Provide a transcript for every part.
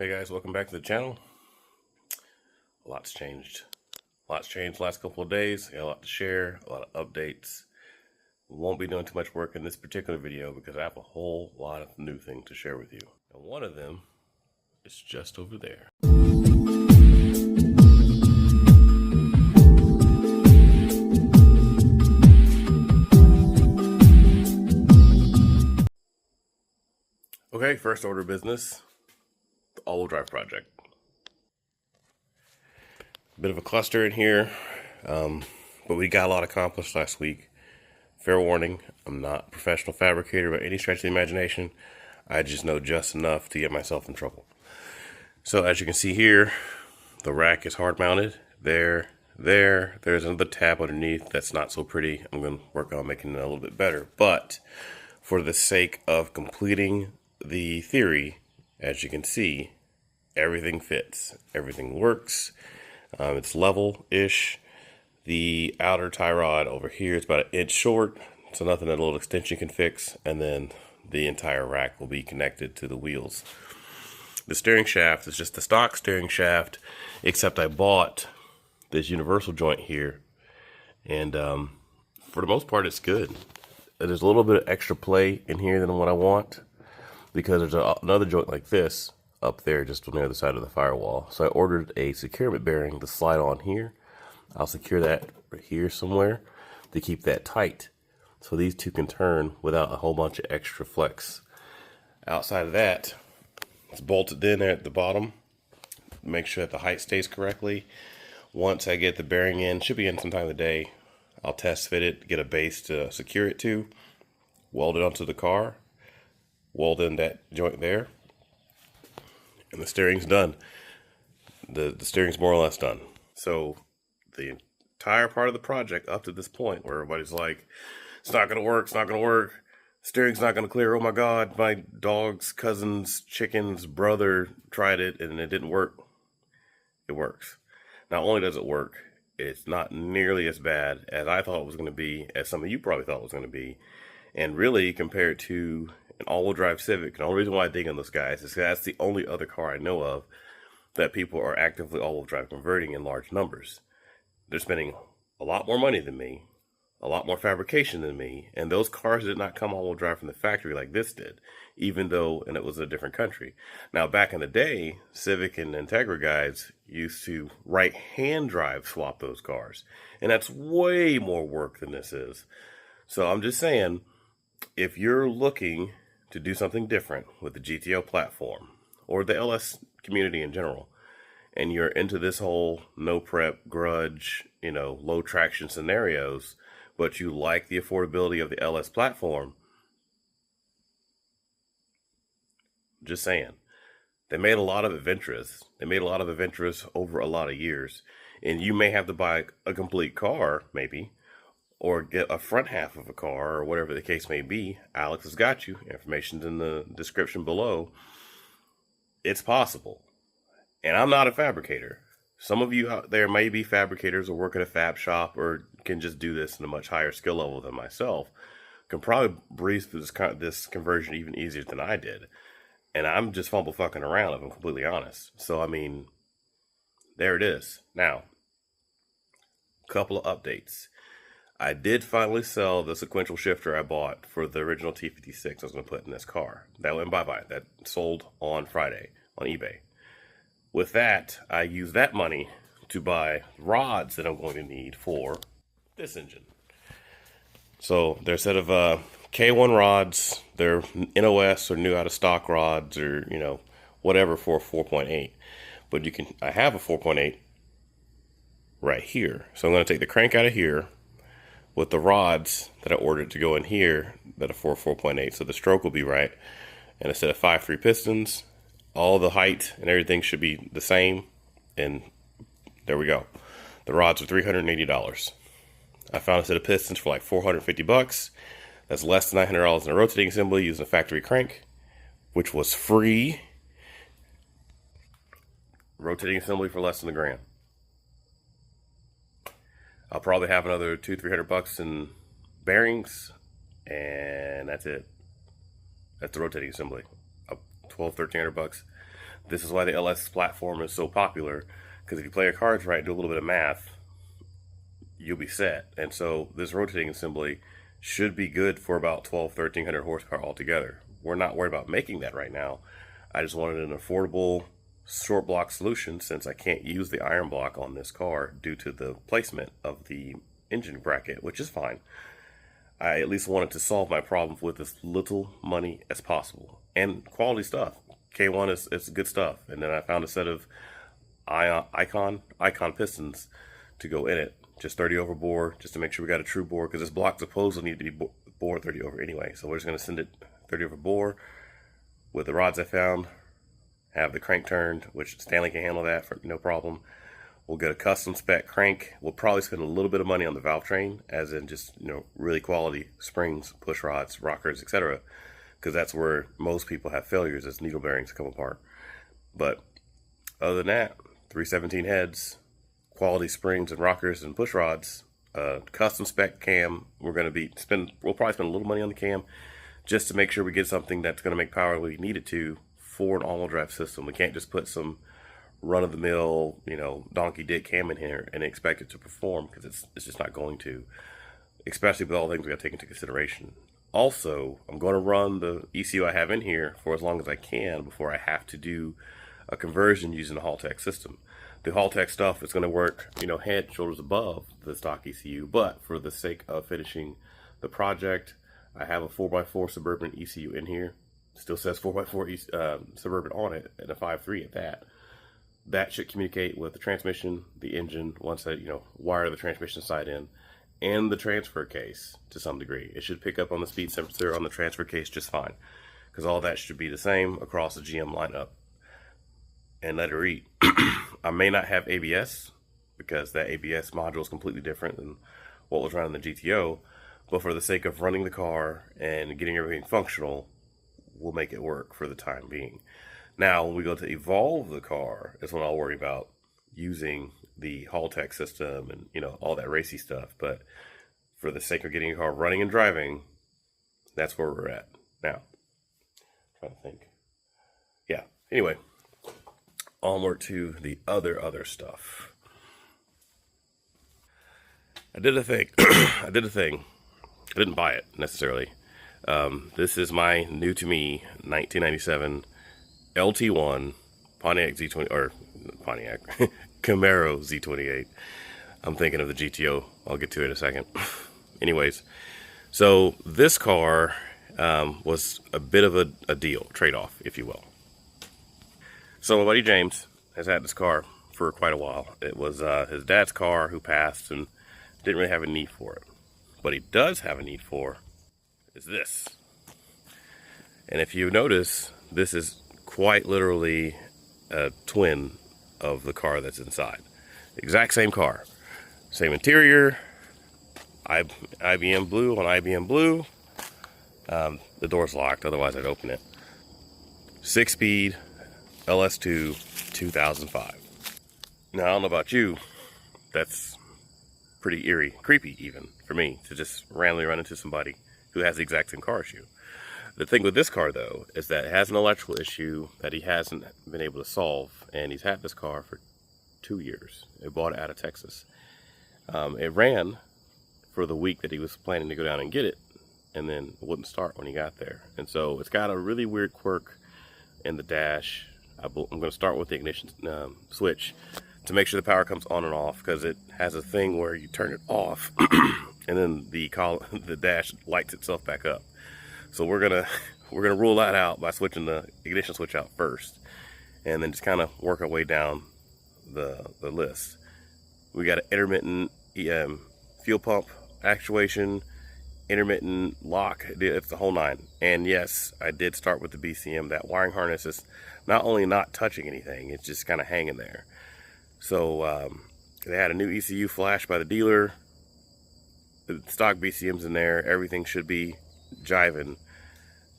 Hey guys, welcome back to the channel. A lot's changed. Last couple of days. Got a lot to share, a lot of updates. Won't be doing too much work in this particular video because I have a whole lot of new things to share with you. And one of them is just over there. Okay, first order of business. All-wheel drive project. Bit of a cluster in here, but we got a lot accomplished last week. Fair warning, I'm not a professional fabricator by any stretch of the imagination. I just know just enough to get myself in trouble. So as you can see here, the rack is hard mounted. There's another tab underneath that's not so pretty. I'm going to work on making it a little bit better. But for the sake of completing the theory, as you can see, everything fits. Everything works. It's level-ish. The outer tie rod over here is about 1 inch short, so nothing that a little extension can fix. And then the entire rack will be connected to the wheels. The steering shaft is just the stock steering shaft, except I bought this universal joint here. And for the most part, it's good. There's a little bit of extra play in here than what I want, because there's another joint like this up there just on the other side of the firewall. So I ordered a securement bearing to slide on here. I'll secure that right here somewhere to keep that tight, so these two can turn without a whole bunch of extra flex. Outside of that, it's bolted in there at the bottom. Make sure that the height stays correctly. Once I get the bearing in, should be in sometime today, I'll test fit it, get a base to secure it to, weld it onto the car, weld in that joint there, and the steering's done. The steering's more or less done. So the entire part of the project up to this point, where everybody's like, it's not gonna work, it's not gonna work, steering's not gonna clear, oh my god, my dog's cousin's chicken's brother tried it and it didn't work. It works. Not only does it work, it's not nearly as bad as I thought it was gonna be, as some of you probably thought it was gonna be. And really, compared to an all-wheel drive Civic, and the only reason why I dig on those guys is that's the only other car I know of that people are actively all-wheel drive converting in large numbers. They're spending a lot more money than me, a lot more fabrication than me, and those cars did not come all-wheel drive from the factory like this did, even though, and it was a different country. Now, back in the day, Civic and Integra guys used to right-hand drive swap those cars, and that's way more work than this is. So I'm just saying, if you're looking to do something different with the GTO platform or the LS community in general, and you're into this whole no prep, grudge, low traction scenarios, but you like the affordability of the LS platform, just saying, they made a lot of Adventures. They made a lot of Adventures over a lot of years, and you may have to buy a complete car, maybe, or get a front half of a car, or whatever the case may be. Alex has got you. Information's in the description below. It's possible. And I'm not a fabricator. Some of you out there may be fabricators or work at a fab shop or can just do this in a much higher skill level than myself. Can probably breeze through this conversion even easier than I did. And I'm just fumble fucking around, if I'm completely honest. So, I mean, there it is. Now, a couple of updates. I did finally sell the sequential shifter I bought for the original T56 I was going to put in this car. That went bye-bye. That sold on Friday on eBay. With that, I used that money to buy rods that I'm going to need for this engine. So they're a set of K1 rods. They're NOS or new out of stock rods, or whatever, for a 4.8. But I have a 4.8 right here. So I'm going to take the crank out of here with the rods that I ordered to go in here that are for 4.8, so the stroke will be right. And instead of 5.3 pistons, all the height and everything should be the same. And there we go. The rods are $380. I found a set of pistons for like 450 bucks. That's less than $900 in a rotating assembly using a factory crank, which was free. Rotating assembly for less than $1,000. I'll probably have another $200-300 bucks in bearings, and that's it. That's the rotating assembly. $1,200-1,300 bucks. This is why the LS platform is so popular, because if you play your cards right, do a little bit of math, you'll be set. And so this rotating assembly should be good for about 1,300 horsepower altogether. We're not worried about making that right now. I just wanted an affordable short block solution, since I can't use the iron block on this car due to the placement of the engine bracket, which is fine. I at least wanted to solve my problem with as little money as possible, and quality stuff. K1 is good stuff. And then I found a set of icon pistons to go in it, just 30 over bore, just to make sure we got a true bore, because this block supposedly need to be bore 30 over anyway. So we're just going to send it 30 over bore with the rods I found, have the crank turned, which Stanley can handle that for no problem. We'll get a custom spec crank. We'll probably spend a little bit of money on the valve train, as in just, really quality springs, push rods, rockers, etc., because that's where most people have failures, as needle bearings come apart. But other than that, 317 heads, quality springs and rockers and push rods, custom spec cam. We'll probably spend a little money on the cam, just to make sure we get something that's going to make power when we need it to for an all-wheel drive system. We can't just put some run-of-the-mill, donkey dick cam in here and expect it to perform, because it's just not going to, especially with all the things we got to take into consideration. Also, I'm going to run the ECU I have in here for as long as I can before I have to do a conversion using the Haltech system. The Haltech stuff is going to work, head and shoulders above the stock ECU, but for the sake of finishing the project, I have a 4x4 Suburban ECU in here. Still says 4x4 Suburban on it, and a 5.3 at that. That should communicate with the transmission, the engine, once I, wire the transmission side in, and the transfer case to some degree. It should pick up on the speed sensor on the transfer case just fine, because all that should be the same across the GM lineup. And let her eat. I may not have ABS, because that ABS module is completely different than what was running the GTO, but for the sake of running the car and getting everything functional, we'll make it work for the time being. Now, when we go to evolve the car, is when I'll worry about using the Haltech system and, all that racy stuff. But for the sake of getting a car running and driving, that's where we're at. Now, I'm trying to think. Yeah, anyway, onward to the other stuff. I did a thing. I didn't buy it, necessarily. This is my new to me 1997 LT1 Pontiac Z20, or Pontiac Camaro Z28. I'm thinking of the GTO. I'll get to it in a second. Anyways, so this car was a bit of a deal, trade-off, if you will. So my buddy James has had this car for quite a while. It was his dad's car, who passed, and didn't really have a need for it. What he does have a need for is this. And if you notice, this is quite literally a twin of the car that's inside. Exact same car. Same interior. IBM blue on IBM blue. The door's locked, otherwise I'd open it. 6-speed LS2 2005. Now, I don't know about you, that's pretty eerie, creepy even, for me, to just randomly run into somebody who has the exact same car as you. The thing with this car, though, is that it has an electrical issue that he hasn't been able to solve, and he's had this car for 2 years. He bought it out of Texas. It ran for the week that he was planning to go down and get it, and then it wouldn't start when he got there. And so it's got a really weird quirk in the dash. I'm going to start with the ignition switch to make sure the power comes on and off, because it has a thing where you turn it off and then the dash lights itself back up. So we're gonna rule that out by switching the ignition switch out first, and then just kind of work our way down the list. We got an intermittent fuel pump actuation, intermittent lock. It's the whole nine. And yes, I did start with the BCM. That wiring harness is not only not touching anything, it's just kind of hanging there. So they had a new ECU flash by the dealer. The stock BCM's in there. Everything should be jiving.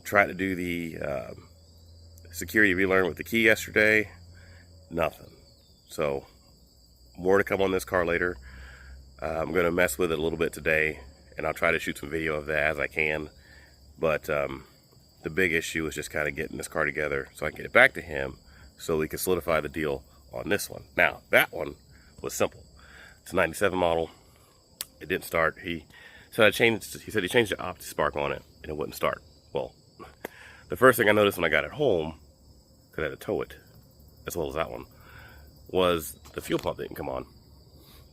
Tried to do the security relearn with the key yesterday. Nothing. So more to come on this car later. I'm going to mess with it a little bit today, and I'll try to shoot some video of that as I can. But the big issue is just kind of getting this car together so I can get it back to him so we could solidify the deal on this one. Now, that one was simple. It's a 97 model. It didn't start. He said he changed the OptiSpark on it, and it wouldn't start. Well, the first thing I noticed when I got it home, because I had to tow it, as well as that one, was the fuel pump didn't come on.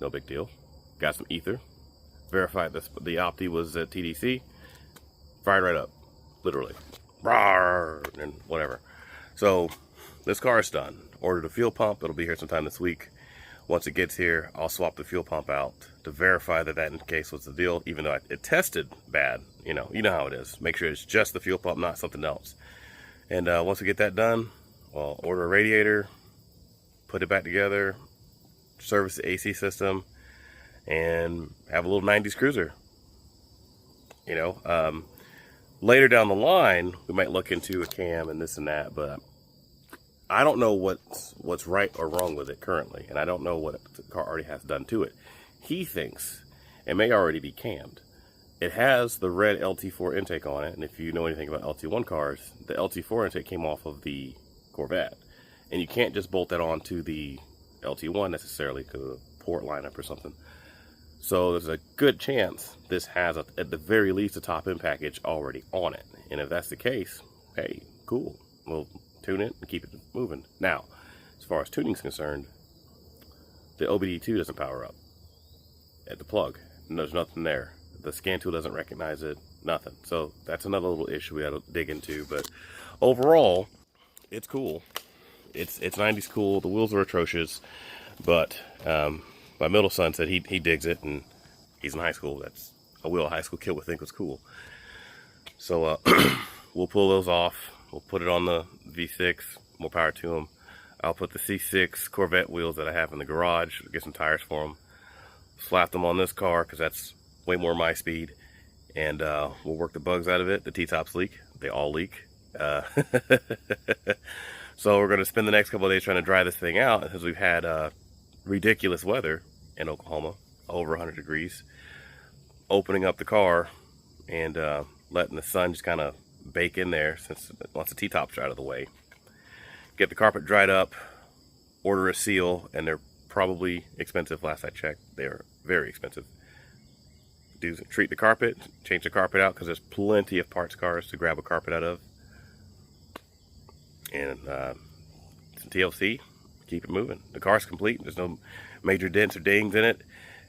No big deal. Got some ether, verified the Opti was at TDC, fired right up, literally. Rawr, and whatever. So this car is done. Ordered a fuel pump. It'll be here sometime this week. Once it gets here, I'll swap the fuel pump out to verify that in case was the deal, even though it tested bad. You know how it is. Make sure it's just the fuel pump, not something else. And once we get that done, I'll order a radiator, put it back together, service the AC system, and have a little 90s cruiser. Later down the line, we might look into a cam and this and that, but I don't know what's right or wrong with it currently, and I don't know what the car already has done to it. He thinks it may already be cammed. It has the red LT4 intake on it, and if you know anything about LT1 cars, the LT4 intake came off of the Corvette, and you can't just bolt that onto the LT1 necessarily because of the port lineup or something. So there's a good chance this has, at the very least, a top end package already on it. And if that's the case, hey, cool. We'll tune it and keep it moving. Now, as far as tuning is concerned, the OBD2 doesn't power up at the plug. And there's nothing there. The scan tool doesn't recognize it, nothing. So that's another little issue we got to dig into. But overall, it's cool. It's 90s cool. The wheels are atrocious, but my middle son said he digs it, and he's in high school. That's a wheel a high school kid would think was cool. So we'll pull those off. We'll put it on the V6. More power to them. I'll put the C6 Corvette wheels that I have in the garage, get some tires for them, slap them on this car because that's way more my speed, and we'll work the bugs out of it. The T-tops leak. They all leak. So we're going to spend the next couple of days trying to dry this thing out because we've had ridiculous weather in Oklahoma, over 100 degrees. Opening up the car and letting the sun just kind of bake in there since once the T-tops are out of the way. Get the carpet dried up, order a seal, and they're probably expensive. Last I checked, they're very expensive. Treat the carpet, change the carpet out because there's plenty of parts cars to grab a carpet out of. And some TLC, keep it moving. The car's complete. There's no major dents or dings in it.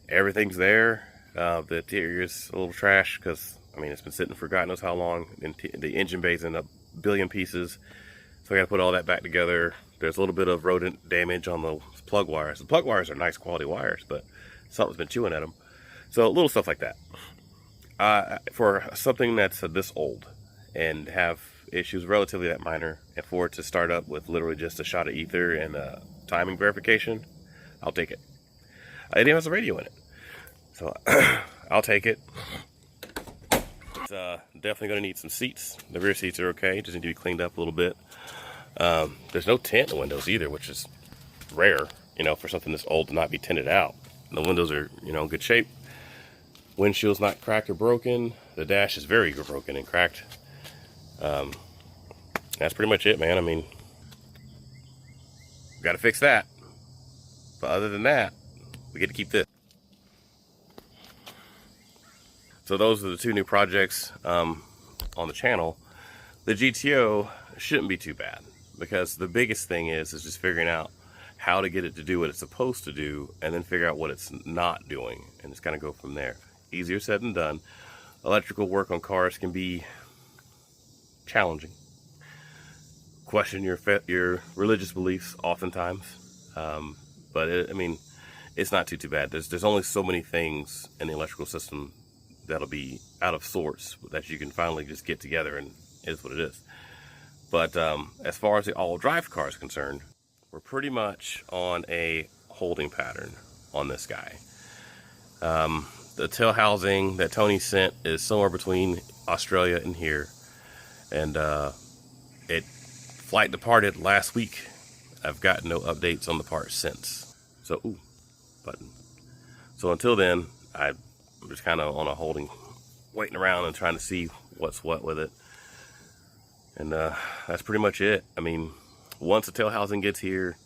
Everything's there. The interior is a little trash because, I mean, it's been sitting for God knows how long. The engine bay's in a billion pieces. So I got to put all that back together. There's a little bit of rodent damage on the plug wires. The plug wires are nice quality wires, but something's been chewing at them. So little stuff like that. For something that's this old and have issues relatively that minor, and for it to start up with literally just a shot of ether and timing verification, I'll take it. It even has a radio in it, so I'll take it. It's definitely going to need some seats. The rear seats are okay, just need to be cleaned up a little bit. There's no tint in the windows either, which is rare, for something this old to not be tinted out. The windows are, in good shape. Windshield's not cracked or broken. The dash is very broken and cracked. That's pretty much it, man. I mean, got to fix that. But other than that, we get to keep this. So those are the two new projects on the channel. The GTO shouldn't be too bad because the biggest thing is just figuring out how to get it to do what it's supposed to do and then figure out what it's not doing and just kind of go from there. Easier said than done. Electrical work on cars can be challenging. Question your religious beliefs oftentimes, but it's not too bad. There's only so many things in the electrical system that'll be out of sorts that you can finally just get together, and it is what it is. But as far as the all drive car is concerned, we're pretty much on a holding pattern on this guy. The tail housing that Tony sent is somewhere between Australia and here, and it flight departed last week. I've gotten no updates on the part since. So, button. So until then, I'm just kind of on a holding, waiting around and trying to see what's what with it. And that's pretty much it. I mean, once the tail housing gets here,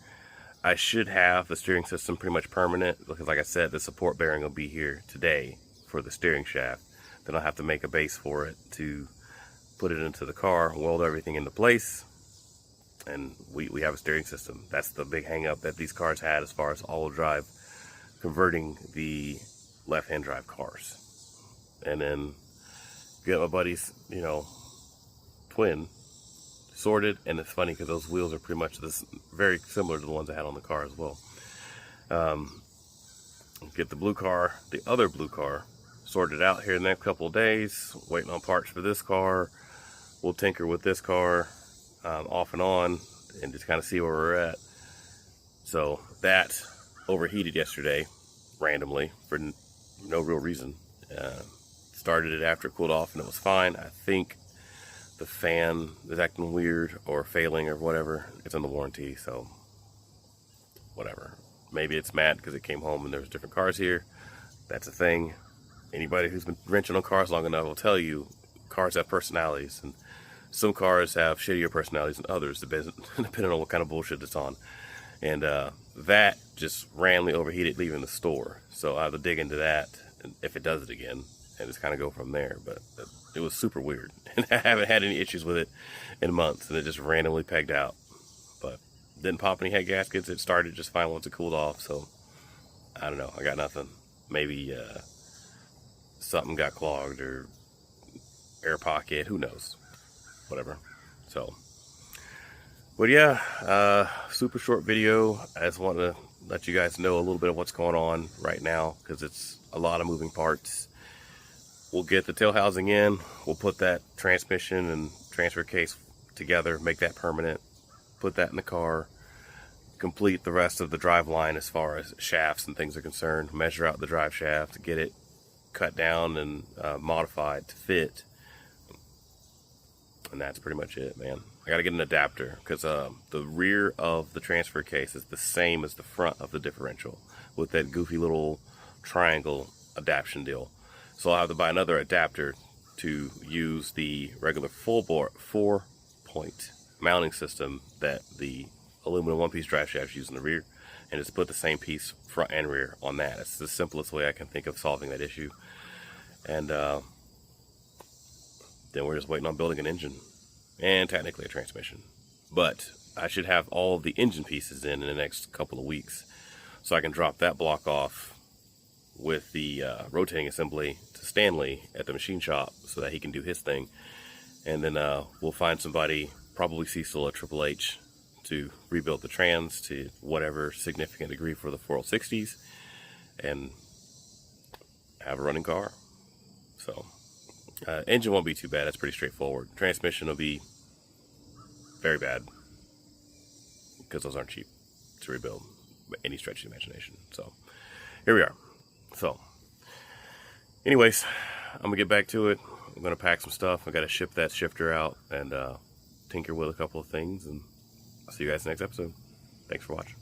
I should have the steering system pretty much permanent, because like I said, the support bearing will be here today for the steering shaft. Then I'll have to make a base for it to put it into the car, weld everything into place, and we have a steering system. That's the big hang up that these cars had as far as all-wheel drive, converting the left-hand drive cars. And then get my buddy's, you know, twin sorted, and it's funny because those wheels are pretty much this very similar to the ones I had on the car as well. Get the blue car, the other blue car, sorted out here in the next couple of days, waiting on parts for this car. We'll tinker with this car off and on and just kind of see where we're at. So that overheated yesterday randomly for no real reason. Started it after it cooled off and it was fine. I think the fan is acting weird or failing or whatever. It's on the warranty, so whatever. Maybe it's mad because it came home and there's different cars here. That's a thing. Anybody who's been wrenching on cars long enough will tell you cars have personalities, and some cars have shittier personalities than others, depending on what kind of bullshit it's on. And that just randomly overheated leaving the store. So I have to dig into that if it does it again and just kind of go from there. But it was super weird. And I haven't had any issues with it in months, and it just randomly pegged out. But didn't pop any head gaskets. It started just fine once it cooled off. So I don't know. I got nothing. Maybe something got clogged or air pocket. Who knows? Whatever. So, but yeah, super short video. I just want to let you guys know a little bit of what's going on right now, because it's a lot of moving parts. We'll get the tail housing in. We'll put that transmission and transfer case together, make that permanent, put that in the car, complete the rest of the drive line as far as shafts and things are concerned, measure out the drive shaft, get it cut down and modified to fit. And that's pretty much it, man. I gotta get an adapter, because the rear of the transfer case is the same as the front of the differential with that goofy little triangle adaptation deal. So I'll have to buy another adapter to use the regular 4-point mounting system that the aluminum one-piece drive shafts use in the rear, and just put the same piece front and rear on that. It's the simplest way I can think of solving that issue. And then we're just waiting on building an engine and technically a transmission. But I should have all of the engine pieces in the next couple of weeks, so I can drop that block off with the rotating assembly to Stanley at the machine shop so that he can do his thing. And then we'll find somebody, probably Cecil at Triple H, to rebuild the trans to whatever significant degree for the 460s and have a running car. So engine won't be too bad. That's pretty straightforward. Transmission will be very bad, because those aren't cheap to rebuild by any stretch of the imagination. So here we are. So anyways, I'm gonna get back to it. I'm gonna pack some stuff. I gotta ship that shifter out and tinker with a couple of things, and I'll see you guys next episode. Thanks for watching.